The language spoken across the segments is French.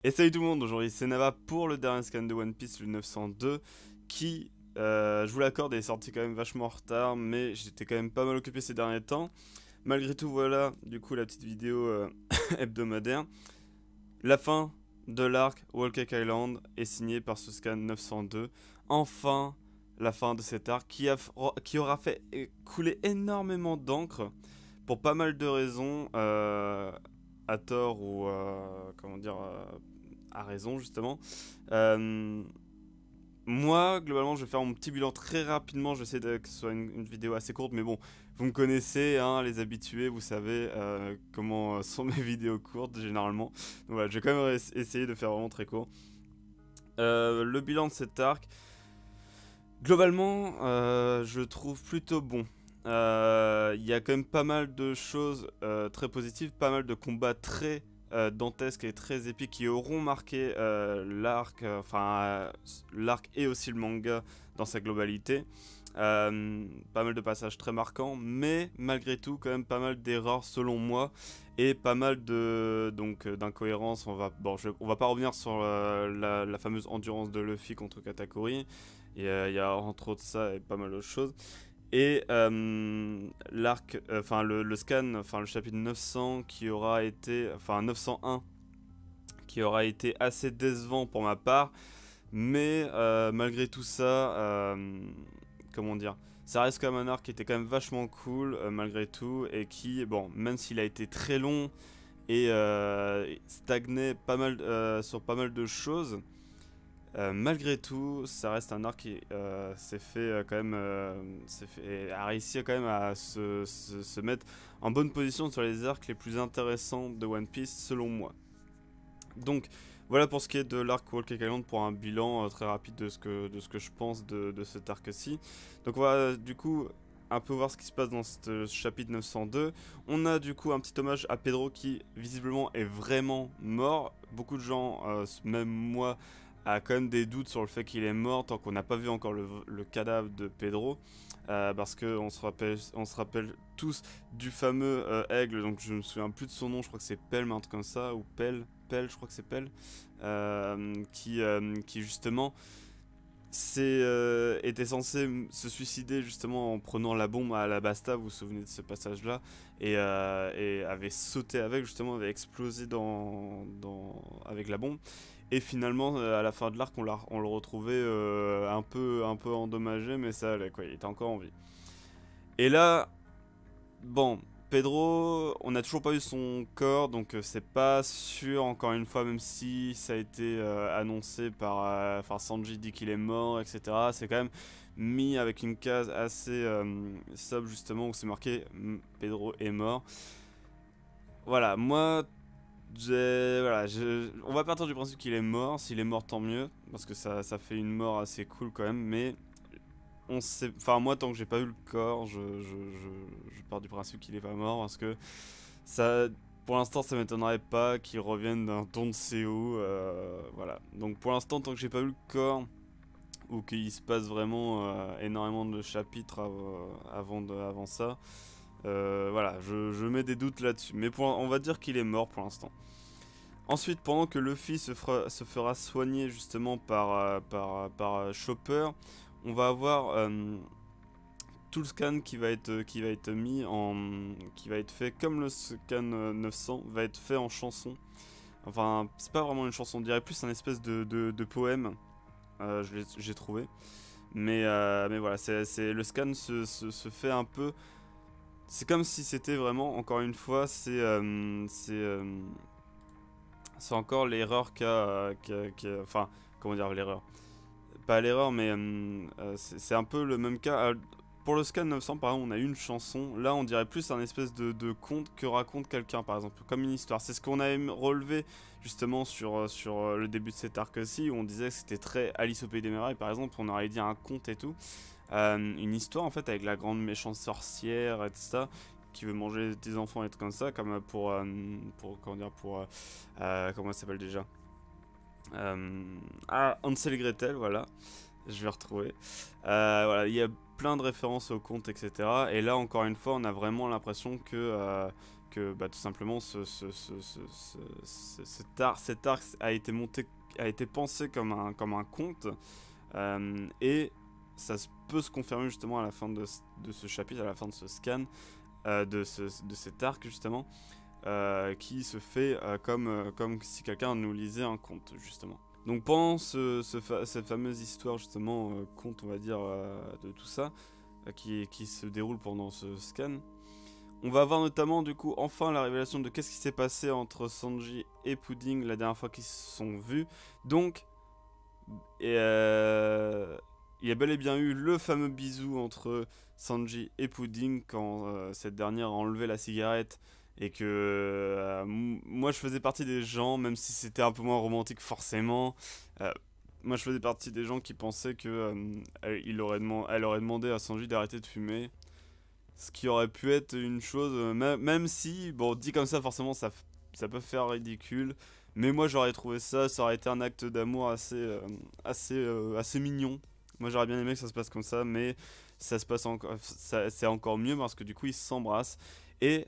Et salut tout le monde, aujourd'hui c'est Nava pour le dernier scan de One Piece, le 902, qui, je vous l'accorde, est sorti quand même vachement en retard, mais j'étais quand même pas mal occupé ces derniers temps. Malgré tout, voilà, du coup la petite vidéo hebdomadaire. La fin de l'arc Whole Cake Island est signée par ce scan 902. Enfin, la fin de cet arc qui aura fait couler énormément d'encre pour pas mal de raisons, à tort ou comment dire, à raison justement. Euh, Moi, globalement, je vais faire mon petit bilan très rapidement. Je vais essayer que ce soit une vidéo assez courte, mais bon, vous me connaissez, hein, les habitués, vous savez comment sont mes vidéos courtes généralement. Donc voilà, je vais quand même essayer de faire vraiment très court. Le bilan de cet arc, globalement, je trouve plutôt bon. Il y a quand même pas mal de choses très positives, pas mal de combats très dantesques et très épiques qui auront marqué l'arc, l'arc et aussi le manga dans sa globalité. Pas mal de passages très marquants, mais malgré tout, quand même pas mal d'erreurs selon moi et pas mal de d'incohérences. On va pas revenir sur la fameuse endurance de Luffy contre Katakuri. Il y a entre autres ça et pas mal d'autres choses. Et l'arc, le scan, enfin le chapitre 900 qui aura été, enfin 901 qui aura été assez décevant pour ma part, mais malgré tout ça, comment dire, ça reste quand même un arc qui était quand même vachement cool malgré tout et qui, bon, même s'il a été très long et stagnait pas mal sur pas mal de choses. Malgré tout, ça reste un arc qui s'est fait quand même, a réussi quand même à se mettre en bonne position sur les arcs les plus intéressants de One Piece selon moi. Donc voilà pour ce qui est de l'arc Whole Cake Island pour un bilan très rapide de ce que je pense de cet arc-ci. Donc on va du coup un peu voir ce qui se passe dans ce chapitre 902. On a du coup un petit hommage à Pedro qui visiblement est vraiment mort. Beaucoup de gens, même moi, a quand même des doutes sur le fait qu'il est mort tant qu'on n'a pas vu encore le cadavre de Pedro. Parce qu'on se rappelle tous du fameux aigle, donc je me souviens plus de son nom, je crois que c'est Pelm, un truc comme ça, ou Pell, je crois que c'est Pell, qui justement était censé se suicider justement en prenant la bombe à la Basta, vous vous souvenez de ce passage-là, et avait sauté avec, justement, avait explosé avec la bombe. Et finalement, à la fin de l'arc, on le retrouvait un peu endommagé, mais ça allait quoi, il était encore en vie. Et là, bon, Pedro, on n'a toujours pas eu son corps, donc c'est pas sûr, encore une fois, même si ça a été annoncé par... Enfin, Sanji dit qu'il est mort, etc. C'est quand même mis avec une case assez sobre, justement, où c'est marqué Pedro est mort. Voilà, moi, on va partir du principe qu'il est mort. S'il est mort, tant mieux, parce que ça fait une mort assez cool quand même, mais on sait, enfin moi tant que j'ai pas eu le corps, je pars du principe qu'il est pas mort parce que ça, pour l'instant ça m'étonnerait pas qu'il revienne d'un ton de CO, voilà. Donc pour l'instant tant que j'ai pas eu le corps ou qu'il se passe vraiment énormément de chapitres avant ça, voilà, je mets des doutes là-dessus. Mais on va dire qu'il est mort pour l'instant. Ensuite, pendant que Luffy se fera soigner justement par Chopper, on va avoir tout le scan qui va être fait comme le scan 900 va être fait en chanson. Enfin, c'est pas vraiment une chanson, on dirait plus un espèce de poème. J'ai trouvé. Mais voilà, le scan se fait un peu. C'est comme si c'était vraiment, encore une fois, c'est encore l'erreur enfin, comment dire l'erreur? Pas l'erreur, mais c'est un peu le même cas. Pour le scan 900, par exemple, on a une chanson. Là, on dirait plus un espèce de conte que raconte quelqu'un, par exemple, comme une histoire. C'est ce qu'on avait relevé justement sur le début de cet arc-ci, où on disait que c'était très Alice au Pays des Merveilles, par exemple. On aurait dit un conte et tout. Une histoire, en fait, avec la grande méchante sorcière et tout ça, qui veut manger tes enfants et tout comme ça, comme comment dire, comment ça s'appelle déjà? Hansel et Gretel, voilà, je vais retrouver. Voilà, il y a plein de références aux contes, etc. Et là, encore une fois, on a vraiment l'impression que bah, tout simplement cet arc a été pensé comme un conte, et ça peut se confirmer justement à la fin de ce chapitre, à la fin de ce scan, de cet arc justement, qui se fait comme si quelqu'un nous lisait un conte justement. Donc pendant cette fameuse histoire justement, conte on va dire, de tout ça, qui se déroule pendant ce scan, on va avoir notamment du coup enfin la révélation de qu'est-ce qui s'est passé entre Sanji et Pudding la dernière fois qu'ils se sont vus. Donc il y a bel et bien eu le fameux bisou entre Sanji et Pudding quand cette dernière a enlevé la cigarette, et que moi je faisais partie des gens, même si c'était un peu moins romantique forcément, euh, moi je faisais partie des gens qui pensaient que elle aurait demandé à Sanji d'arrêter de fumer. Ce qui aurait pu être une chose, même si, bon, dit comme ça, forcément, ça peut faire ridicule. Mais moi, j'aurais trouvé ça aurait été un acte d'amour assez mignon. Moi, j'aurais bien aimé que ça se passe comme ça, mais ça se passe encore, c'est encore mieux parce que du coup, ils s'embrassent. Et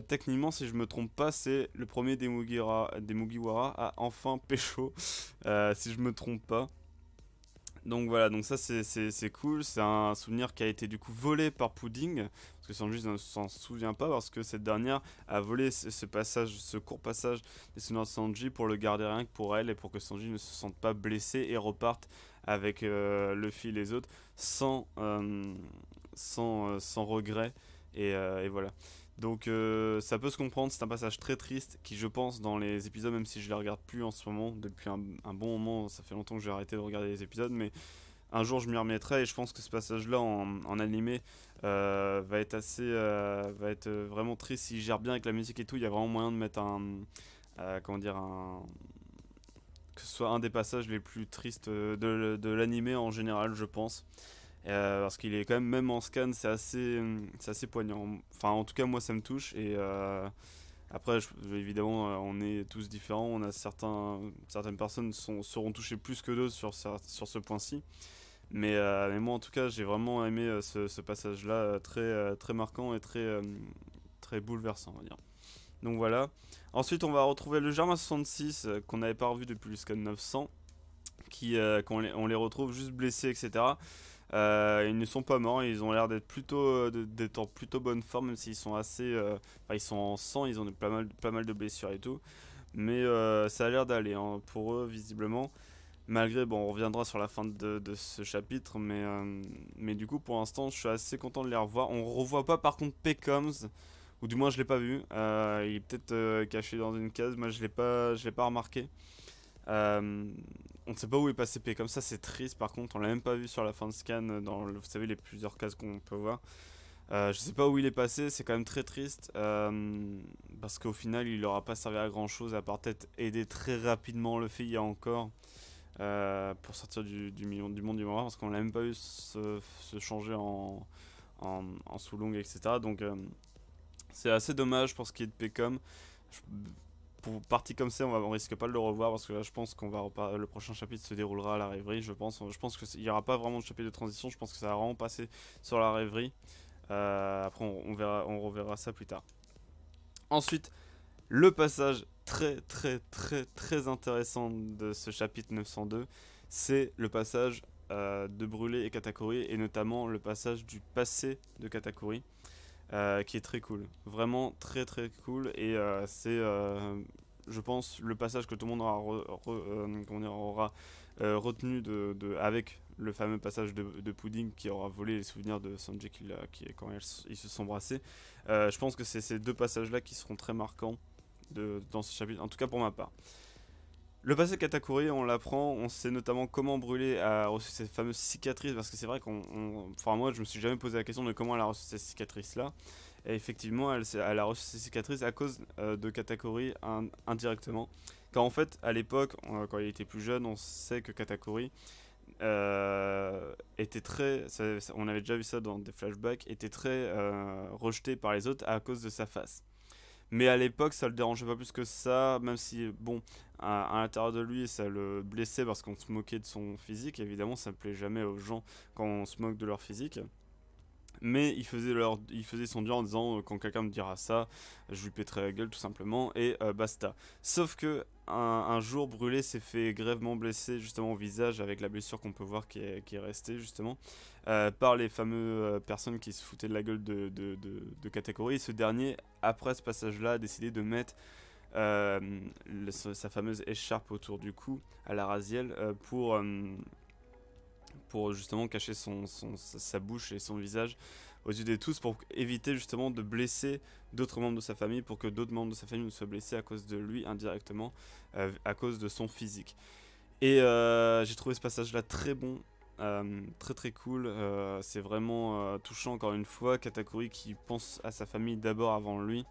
techniquement, si je me trompe pas, c'est le premier des Mugiwara à enfin pécho, si je me trompe pas. Donc voilà, donc ça c'est cool, c'est un souvenir qui a été du coup volé par Pudding, parce que Sanji ne s'en souvient pas, parce que cette dernière a volé ce court passage des souvenirs de Sanji pour le garder rien que pour elle, et pour que Sanji ne se sente pas blessé et reparte avec Luffy et les autres sans regret, et voilà. Donc ça peut se comprendre, c'est un passage très triste qui, je pense, dans les épisodes, même si je les regarde plus en ce moment, depuis un bon moment, ça fait longtemps que j'ai arrêté de regarder les épisodes, mais un jour je m'y remettrai, et je pense que ce passage-là en animé va être vraiment triste. S'il gère bien avec la musique et tout, il y a vraiment moyen de mettre comment dire, que ce soit un des passages les plus tristes de l'animé en général, je pense. Parce qu'il est quand même en scan, c'est assez poignant. Enfin, en tout cas, moi, ça me touche. Et après, évidemment, on est tous différents. On a certaines personnes seront touchées plus que d'autres sur ce point-ci. Mais moi, en tout cas, j'ai vraiment aimé ce passage-là, très marquant et très bouleversant, on va dire. Donc voilà. Ensuite, on va retrouver le Germain 66 qu'on n'avait pas revu depuis le scan 900, on les retrouve juste blessés, etc. Ils ne sont pas morts, ils ont l'air d'être en plutôt bonne forme, même s'ils sont ils sont en sang, ils ont pas mal de blessures et tout. Mais ça a l'air d'aller, hein, pour eux, visiblement. Malgré, bon, on reviendra sur la fin de ce chapitre, mais du coup, pour l'instant, je suis assez content de les revoir. On revoit pas par contre Pecoms, ou du moins je l'ai pas vu. Il est peut-être caché dans une case, moi je l'ai pas remarqué. Euh, on ne sait pas où est passé P, comme ça c'est triste. Par contre, on l'a même pas vu sur la fin de scan, vous savez, les plusieurs cases qu'on peut voir. Je sais pas où il est passé, c'est quand même très triste, parce qu'au final il aura pas servi à grand chose à part peut-être aider très rapidement le fait, il y a encore, pour sortir du monde du miroir, parce qu'on l'a même pas vu se changer en sous-longue, etc. Donc c'est assez dommage pour ce qui est de Pecom. Pour partie comme ça, on risque pas de le revoir, parce que là, je pense le prochain chapitre se déroulera à la rêverie. Je pense qu'il y aura pas vraiment de chapitre de transition. Je pense que ça va vraiment passer sur la rêverie. Après, on reverra ça plus tard. Ensuite, le passage très intéressant de ce chapitre 902, c'est le passage de Brûlé et Katakuri, et notamment le passage du passé de Katakuri. Qui est très cool, vraiment très cool, et c'est, je pense, le passage que tout le monde aura retenu avec le fameux passage de Pudding qui aura volé les souvenirs de Sanji quand ils se sont brassés. Je pense que c'est ces deux passages-là qui seront très marquants dans ce chapitre, en tout cas pour ma part. Le passé de Katakuri, on l'apprend, on sait notamment comment Brûlé a reçu cette fameuse cicatrice, parce que c'est vrai enfin moi je me suis jamais posé la question de comment elle a reçu cette cicatrice là, et effectivement elle a reçu cette cicatrice à cause de Katakuri indirectement, car en fait à l'époque, quand il était plus jeune, on sait que Katakuri était on avait déjà vu ça dans des flashbacks, était très rejeté par les autres à cause de sa face. Mais à l'époque, ça le dérangeait pas plus que ça, même si, bon, à l'intérieur de lui, ça le blessait parce qu'on se moquait de son physique. Évidemment, ça ne plaît jamais aux gens quand on se moque de leur physique. Mais il faisait son dur en disant quand quelqu'un me dira ça, je lui pèterai la gueule tout simplement et basta. Sauf que un jour, Brûlé s'est fait grièvement blesser justement au visage avec la blessure qu'on peut voir qui est restée justement par les fameuses personnes qui se foutaient de la gueule de Katakuri. Et ce dernier, après ce passage-là, a décidé de mettre sa fameuse écharpe autour du cou à la Raziel pour justement cacher sa bouche et son visage aux yeux de tous pour éviter justement de blesser d'autres membres de sa famille, pour que d'autres membres de sa famille ne soient blessés à cause de lui indirectement, à cause de son physique. Et j'ai trouvé ce passage là très bon, très très cool, c'est vraiment touchant encore une fois, Katakuri qui pense à sa famille d'abord avant lui,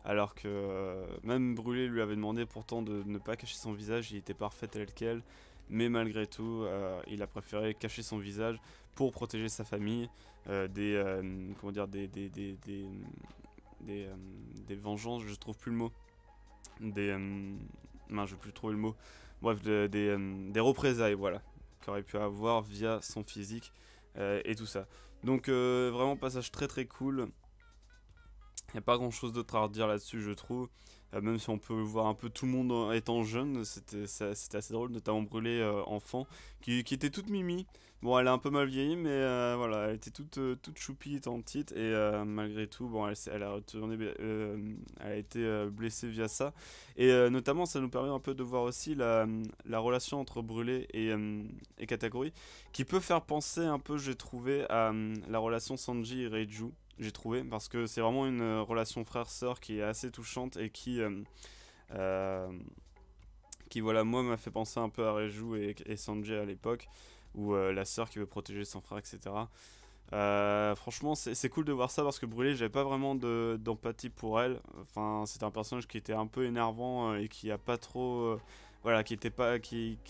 alors que même Brûlé lui avait demandé pourtant de ne pas cacher son visage, il était parfait tel quel, mais malgré tout, il a préféré cacher son visage pour protéger sa famille comment dire, des vengeances, je trouve plus le mot, je vais plus trouver le mot, bref, des représailles, voilà, qu'il aurait pu avoir via son physique et tout ça. Donc vraiment passage très très cool. Il n'y a pas grand chose d'autre à redire là-dessus, je trouve. Même si on peut voir un peu tout le monde étant jeune, c'était assez drôle, notamment Brûlé enfant, qui était toute mimi. Bon, elle a un peu mal vieilli, mais voilà, elle était toute choupie étant petite, et malgré tout, bon, elle a retourné, elle a été blessée via ça. Et notamment, ça nous permet un peu de voir aussi la relation entre Brûlé et Katakuri, qui peut faire penser un peu, j'ai trouvé, à la relation Sanji et Reiju, j'ai trouvé, parce que c'est vraiment une relation frère-sœur qui est assez touchante et euh, qui voilà, moi m'a fait penser un peu à Reiju et Sanjay à l'époque, où la sœur qui veut protéger son frère, etc. Franchement, c'est cool de voir ça parce que Brûlé, j'avais pas vraiment d'empathie pour elle. Enfin, c'était un personnage qui était un peu énervant et qui a pas trop. Voilà, qui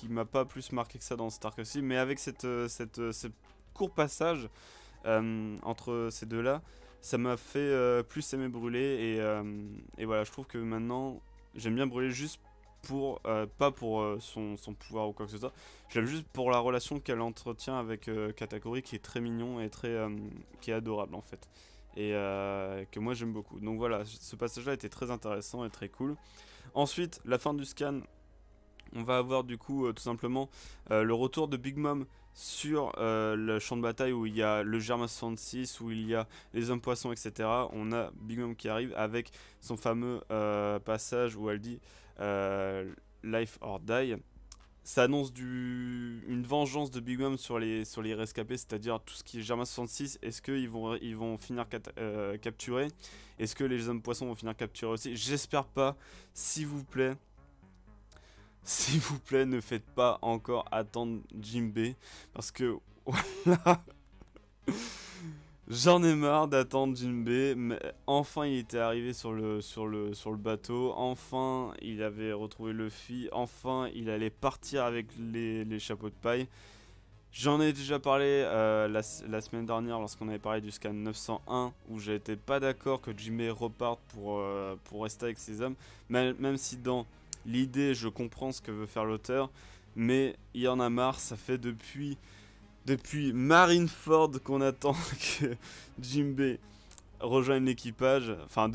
m'a pas plus marqué que ça dans cet arc-ci. Mais avec ce court passage entre ces deux-là, ça m'a fait plus aimer Brûlé et voilà, je trouve que maintenant j'aime bien Brûlé juste pas pour son pouvoir ou quoi que ce soit, j'aime juste pour la relation qu'elle entretient avec Katakuri qui est très mignon et qui est adorable en fait et que moi j'aime beaucoup. Donc voilà, ce passage-là était très intéressant et très cool. Ensuite, la fin du scan, on va avoir du coup tout simplement le retour de Big Mom sur le champ de bataille où il y a le Germa 66, où il y a les hommes poissons, etc. On a Big Mom qui arrive avec son fameux passage où elle dit Life or Die. Ça annonce une vengeance de Big Mom sur les rescapés, c'est-à-dire tout ce qui est Germa 66. Est-ce qu'ils vont finir capturés? Est-ce que les hommes poissons vont finir capturés aussi? J'espère pas, s'il vous plaît. S'il vous plaît, ne faites pas encore attendre Jinbei. Parce que, voilà, j'en ai marre d'attendre Jinbei. Mais enfin, il était arrivé sur le bateau. Enfin, il avait retrouvé Luffy. Enfin, il allait partir avec les chapeaux de paille. J'en ai déjà parlé la semaine dernière lorsqu'on avait parlé du scan 901 où j'étais pas d'accord que Jinbei reparte pour rester avec ses hommes. Même si dans l'idée je comprends ce que veut faire l'auteur, mais il y en a marre, ça fait depuis Marineford qu'on attend que Jinbei rejoigne l'équipage. Enfin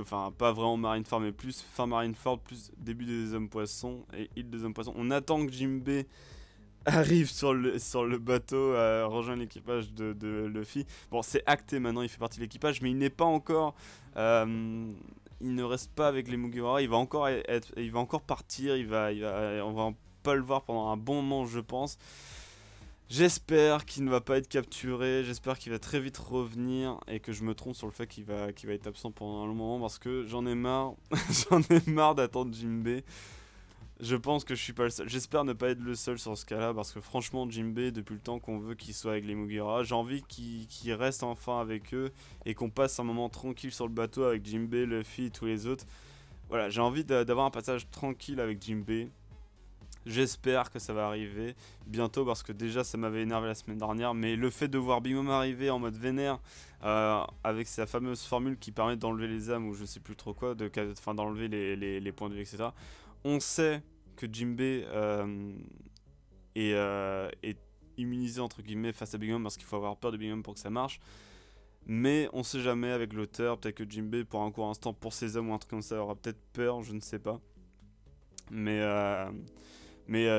enfin pas vraiment Marineford mais plus fin Marineford, plus début des hommes poissons et île des hommes poissons. On attend que Jinbei arrive sur le bateau à rejoindre l'équipage de Luffy. Bon, c'est acté maintenant, il fait partie de l'équipage, mais il n'est pas encore. Il ne reste pas avec les Mugiwara, il va encore partir, on va pas le voir pendant un bon moment, je pense. J'espère qu'il ne va pas être capturé, j'espère qu'il va très vite revenir et que je me trompe sur le fait qu'il va être absent pendant un long moment parce que j'en ai marre, j'en ai marre d'attendre Jinbei. Je pense que je suis pas le seul. J'espère ne pas être le seul sur ce cas-là parce que franchement, Jinbei, depuis le temps qu'on veut qu'il soit avec les Mugiwara, j'ai envie qu'il reste enfin avec eux et qu'on passe un moment tranquille sur le bateau avec Jinbei, Luffy et tous les autres. Voilà, j'ai envie d'avoir un passage tranquille avec Jinbei. J'espère que ça va arriver bientôt parce que déjà ça m'avait énervé la semaine dernière. Mais le fait de voir Big Mom arriver en mode vénère avec sa fameuse formule qui permet d'enlever les âmes ou je sais plus trop quoi, d'enlever les points de vue, etc. On sait que Jinbei est immunisé entre guillemets face à Big Mom parce qu'il faut avoir peur de Big Mom pour que ça marche. Mais on sait jamais avec l'auteur, peut-être que Jinbei pour un court instant, pour ses hommes ou un truc comme ça, aura peut-être peur, je ne sais pas. Mais,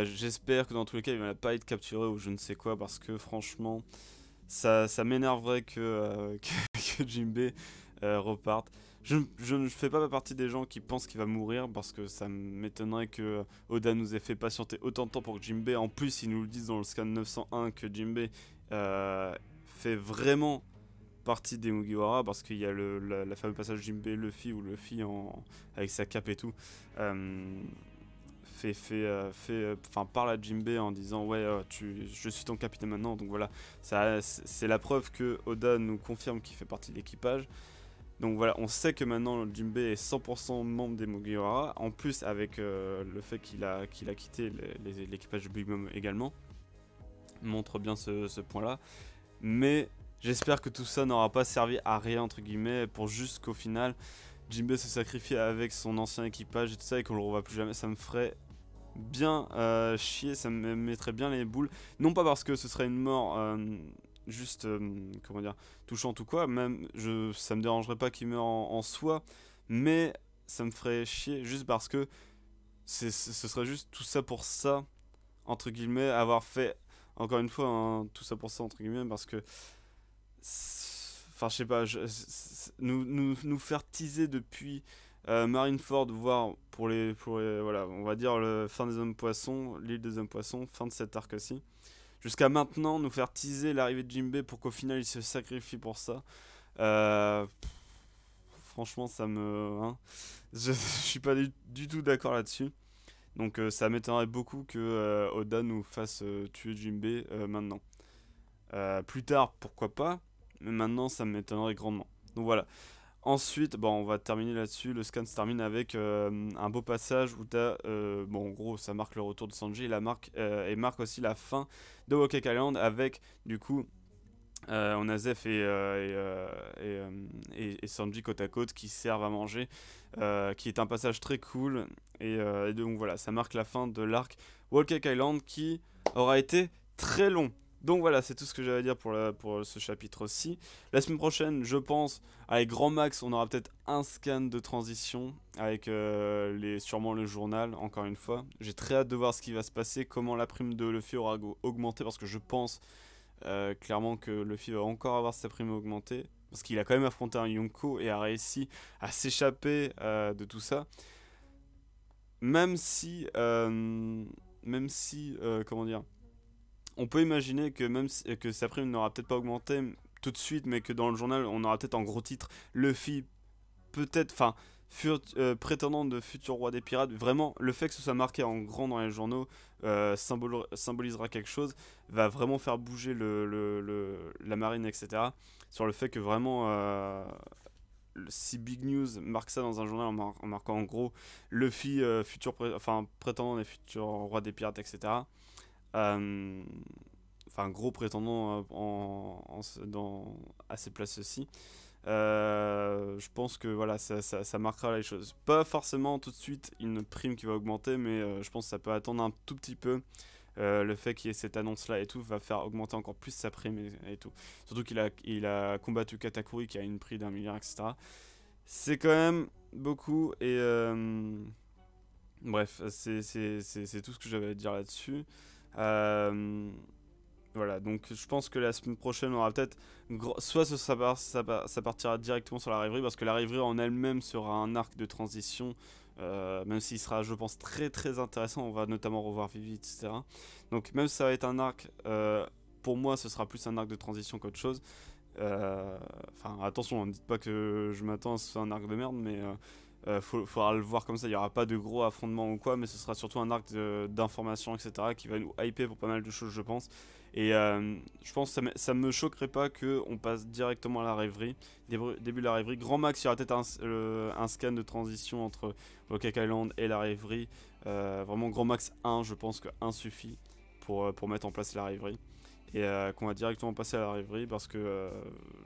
j'espère que dans tous les cas, il va pas être capturé ou je ne sais quoi, parce que franchement, ça m'énerverait que Jinbei reparte. Je ne fais pas partie des gens qui pensent qu'il va mourir, parce que ça m'étonnerait que Oda nous ait fait patienter autant de temps pour que Jinbei, en plus ils nous le disent dans le scan 901 que Jinbei fait vraiment partie des Mugiwara, parce qu'il y a la fameux passage Jinbei Luffy où Luffy avec sa cape et tout parle à Jinbei en disant ouais je suis ton capitaine maintenant, donc voilà, c'est la preuve que Oda nous confirme qu'il fait partie de l'équipage. Donc voilà, on sait que maintenant Jinbei est 100% membre des Mugiwara, en plus avec le fait qu'il a quitté l'équipage de Big Mom également, montre bien ce point là. Mais j'espère que tout ça n'aura pas servi à rien entre guillemets, pour juste qu'au final Jinbei se sacrifie avec son ancien équipage et tout ça et qu'on le revoit plus jamais. Ça me ferait bien chier, ça me mettrait bien les boules. Non pas parce que ce serait une mort juste, comment dire, touchante ou quoi, même ça me dérangerait pas qu'il meure en soi, mais ça me ferait chier juste parce que ce serait juste tout ça pour ça, entre guillemets, avoir fait, encore une fois, hein, tout ça pour ça, entre guillemets, parce que enfin je sais pas, nous faire teaser depuis Marineford, voire voilà, on va dire le fin des hommes poissons, l'île des hommes poissons, fin de cet arc-ci, jusqu'à maintenant nous faire teaser l'arrivée de Jinbei pour qu'au final il se sacrifie pour ça. Franchement ça me hein, je suis pas du tout d'accord là-dessus. Donc ça m'étonnerait beaucoup que Oda nous fasse tuer Jinbei maintenant. Plus tard, pourquoi pas, mais maintenant ça m'étonnerait grandement. Donc voilà. Ensuite, bon, on va terminer là-dessus. Le scan se termine avec un beau passage où t'as, bon, en gros, ça marque le retour de Sanji et marque aussi la fin de Wokek Island avec, du coup, on a Zeph et Sanji côte à côte qui servent à manger, qui est un passage très cool. Et donc voilà, ça marque la fin de l'arc Wokek Island qui aura été très long. Donc voilà, c'est tout ce que j'avais à dire pour ce chapitre-ci. La semaine prochaine, je pense, avec grand max, on aura peut-être un scan de transition avec sûrement le journal, encore une fois. J'ai très hâte de voir ce qui va se passer, comment la prime de Luffy aura augmenté, parce que je pense clairement que Luffy va encore avoir sa prime augmentée, parce qu'il a quand même affronté un Yonko et a réussi à s'échapper de tout ça. Même si, comment dire, on peut imaginer que que sa prime n'aura peut-être pas augmenté tout de suite, mais que dans le journal, on aura peut-être en gros titre Luffy, peut-être, enfin, prétendant de futur roi des pirates. Vraiment, le fait que ce soit marqué en grand dans les journaux symbolisera quelque chose, va vraiment faire bouger la marine, etc. Sur le fait que vraiment, si Big News marque ça dans un journal en marquant en gros Luffy, prétendant des futurs rois des pirates, etc. Enfin, gros prétendant à ces places-ci. Je pense que voilà, ça marquera les choses. Pas forcément tout de suite une prime qui va augmenter, mais je pense que ça peut attendre un tout petit peu. Le fait qu'il y ait cette annonce-là et tout va faire augmenter encore plus sa prime et tout. Surtout qu'il a combattu Katakuri qui a une prime d'1 milliard, etc. C'est quand même beaucoup et bref, c'est tout ce que j'avais à dire là-dessus. Voilà, donc je pense que la semaine prochaine, on aura peut-être. Soit ça partira directement sur la rêverie, parce que la rêverie en elle-même sera un arc de transition, même s'il sera, je pense, très très intéressant. On va notamment revoir Vivi, etc. Donc, même si ça va être un arc, pour moi, ce sera plus un arc de transition qu'autre chose. Enfin, attention, ne dites pas que je m'attends à ce que ce soit un arc de merde, mais faudra le voir comme ça. Il n'y aura pas de gros affrontements ou quoi, mais ce sera surtout un arc d'information, etc., qui va nous hyper pour pas mal de choses, je pense. Et je pense que ça me choquerait pas qu'on passe directement à la rêverie. Début de la rêverie. Grand max, il y aura peut-être un scan de transition entre Wokek Island et la rêverie. Vraiment, grand max 1, je pense que 1 suffit pour mettre en place la rêverie. Et qu'on va directement passer à la rêverie, parce que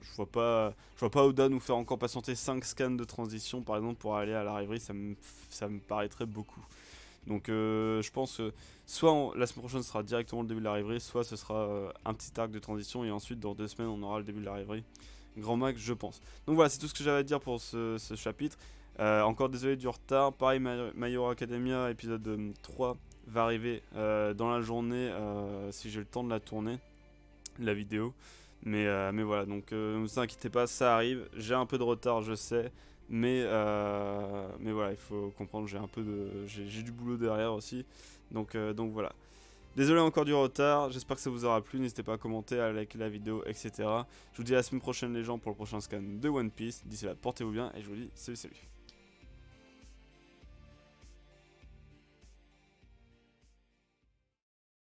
je vois pas Oda nous faire encore patienter 5 scans de transition par exemple pour aller à la rêverie. Ça me paraîtrait beaucoup. Donc je pense que soit la semaine prochaine sera directement le début de la rêverie, soit ce sera un petit arc de transition et ensuite dans 2 semaines on aura le début de la rêverie. grand max je pense. Donc voilà, c'est tout ce que j'avais à dire pour ce chapitre. Encore désolé du retard, pareil My Hero Academia épisode 3 va arriver dans la journée si j'ai le temps de la tourner, la vidéo. Mais voilà, donc ne vous inquiétez pas, ça arrive. J'ai un peu de retard, je sais. Mais voilà, il faut comprendre, j'ai du boulot derrière aussi. Donc voilà. Désolé encore du retard, j'espère que ça vous aura plu. N'hésitez pas à commenter, à liker la vidéo, etc. Je vous dis à la semaine prochaine les gens pour le prochain scan de One Piece. D'ici là, portez-vous bien et je vous dis salut.